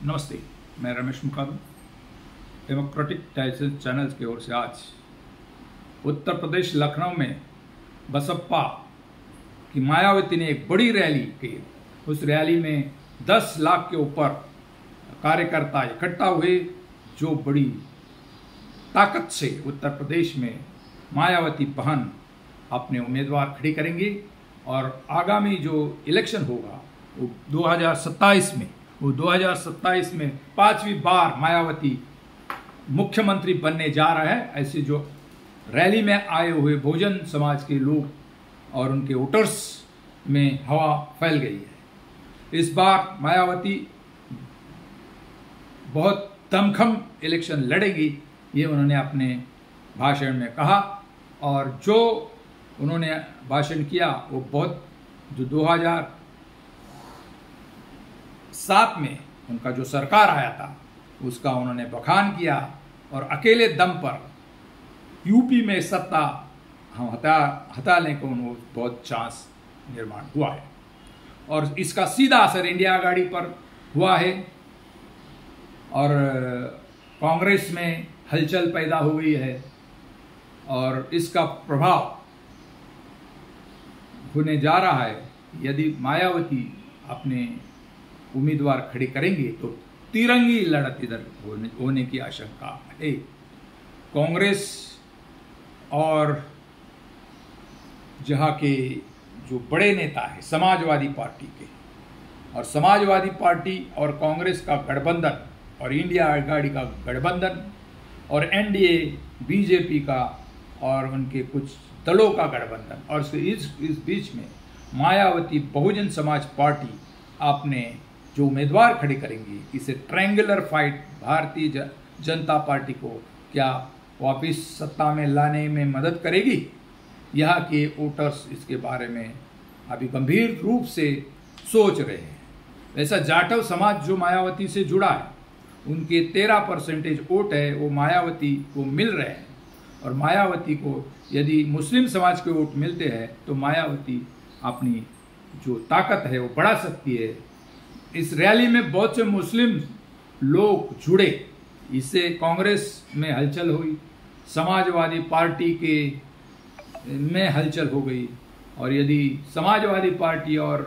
नमस्ते, मैं रमेश मुकादम democratic times channel की ओर से आज उत्तर प्रदेश लखनऊ में बसपा की मायावती ने एक बड़ी रैली की। उस रैली में 10 लाख के ऊपर कार्यकर्ता इकट्ठा हुए, जो बड़ी ताकत से उत्तर प्रदेश में मायावती बहन अपने उम्मीदवार खड़ी करेंगी और आगामी जो इलेक्शन होगा वो 2027 में 5वीं बार मायावती मुख्यमंत्री बनने जा रहा है। ऐसे जो रैली में आए हुए बहुजन समाज के लोग और उनके वोटर्स में हवा फैल गई है। इस बार मायावती बहुत दमखम इलेक्शन लड़ेगी, ये उन्होंने अपने भाषण में कहा। और जो उन्होंने भाषण किया वो बहुत, जो 2007 में उनका जो सरकार आया था उसका उन्होंने बखान किया और अकेले दम पर यूपी में सत्ता हम हटाने को उनको बहुत चांस निर्माण हुआ है और इसका सीधा असर इंडिया आघाड़ी पर हुआ है और कांग्रेस में हलचल पैदा हो गई है और इसका प्रभाव होने जा रहा है। यदि मायावती अपने उम्मीदवार खड़े करेंगे तो तिरंगी लड़त इधर होने की आशंका है। कांग्रेस और जहां के जो बड़े नेता हैं समाजवादी पार्टी के, और समाजवादी पार्टी और कांग्रेस का गठबंधन और इंडिया आघाड़ी का गठबंधन और एनडीए बीजेपी का और उनके कुछ दलों का गठबंधन, और इस बीच में मायावती बहुजन समाज पार्टी अपने जो उम्मीदवार खड़े करेंगी, इसे triangular fight Bharatiya Janata party को क्या वापस सत्ता में लाने में मदद करेगी। यहाँ के वोटर्स इसके बारे में अभी गंभीर रूप से सोच रहे हैं। वैसा जाटव समाज जो मायावती से जुड़ा है, उनके 13% वोट है वो मायावती को मिल रहे हैं और मायावती को यदि मुस्लिम समाज के वोट मिलते हैं तो मायावती अपनी जो ताकत है वो बढ़ा सकती है। इस रैली में बहुत से मुस्लिम लोग जुड़े, इससे कांग्रेस में हलचल हुई, समाजवादी पार्टी के में हलचल हो गई। और यदि समाजवादी पार्टी और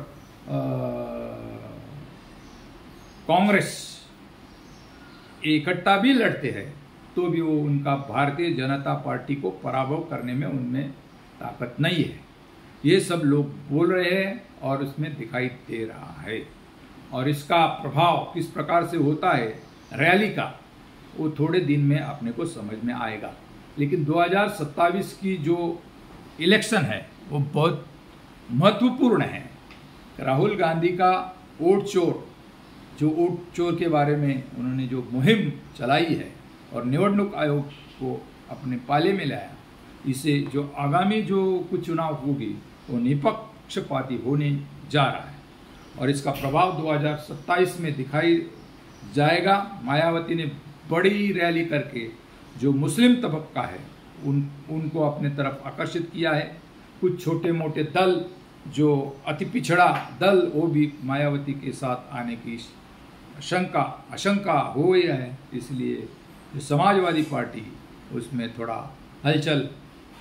कांग्रेस इकट्ठा भी लड़ते हैं तो भी वो उनका भारतीय जनता पार्टी को पराभव करने में उनमें ताकत नहीं है। ये सब लोग बोल रहे हैं और उसमें दिखाई दे रहा है। और इसका प्रभाव किस प्रकार से होता है रैली का, वो थोड़े दिन में अपने को समझ में आएगा। लेकिन 2027 की जो इलेक्शन है वो बहुत महत्वपूर्ण है। राहुल गांधी का वोट चोर के बारे में उन्होंने जो मुहिम चलाई है और निवडणूक आयोग को अपने पाले में लाया, इससे जो आगामी जो कुछ चुनाव होगी वो निष्पक्षपाती होने जा रहा है और इसका प्रभाव 2027 में दिखाई जाएगा। मायावती ने बड़ी रैली करके जो मुस्लिम तबका है उनको अपने तरफ आकर्षित किया है। कुछ छोटे मोटे दल जो अति पिछड़ा दल वो भी मायावती के साथ आने की आशंका हो गई है। इसलिए जो समाजवादी पार्टी उसमें थोड़ा हलचल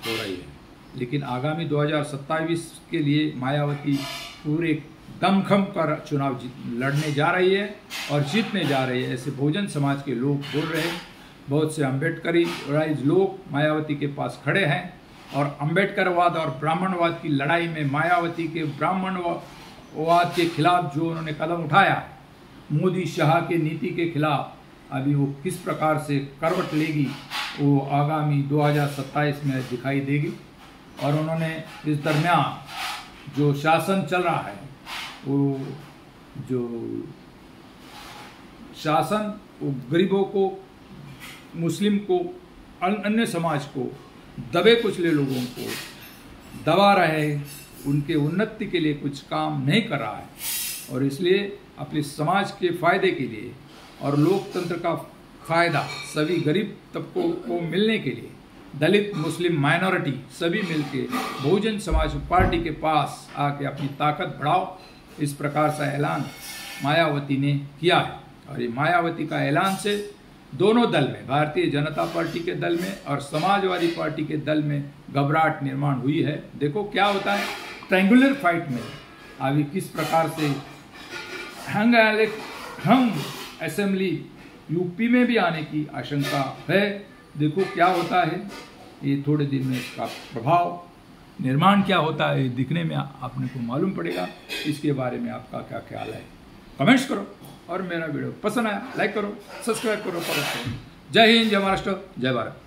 हो रही है। लेकिन आगामी 2027 के लिए मायावती पूरे दमखम पर चुनाव लड़ने जा रही है और जीतने जा रही है, ऐसे बहुजन समाज के लोग बोल रहे हैं। बहुत से अम्बेडकराइज लोग मायावती के पास खड़े हैं और अम्बेडकरवाद और ब्राह्मणवाद की लड़ाई में मायावती के ब्राह्मणवाद के खिलाफ जो उन्होंने कदम उठाया, मोदी शाह के नीति के खिलाफ, अभी वो किस प्रकार से करवट लेगी वो आगामी 2027 में दिखाई देगी। और उन्होंने इस दरमियान जो शासन चल रहा है वो गरीबों को, मुस्लिम को, अन्य समाज को, दबे कुचले लोगों को दबा रहे, उनके उन्नति के लिए कुछ काम नहीं कर रहा है। और इसलिए अपने समाज के फायदे के लिए और लोकतंत्र का फायदा सभी गरीब तबकों को मिलने के लिए दलित, मुस्लिम, माइनॉरिटी सभी मिलके बहुजन समाज पार्टी के पास आके अपनी ताकत बढ़ाओ, इस प्रकार का ऐलान मायावती ने किया है। और ये मायावती का ऐलान से दोनों दल में, भारतीय जनता पार्टी के दल में और समाजवादी पार्टी के दल में घबराहट निर्माण हुई है। देखो क्या होता है ट्रायंगुलर फाइट में, अभी किस प्रकार से हम असेंबली यूपी में भी आने की आशंका है। देखो क्या होता है, ये थोड़े दिन में इसका प्रभाव निर्माण क्या होता है दिखने में आपने को मालूम पड़ेगा। इसके बारे में आपका क्या ख्याल है कमेंट्स करो, और मेरा वीडियो पसंद आया लाइक करो, सब्सक्राइब करो, फॉलो करो। जय हिंद, जय महाराष्ट्र, जय भारत।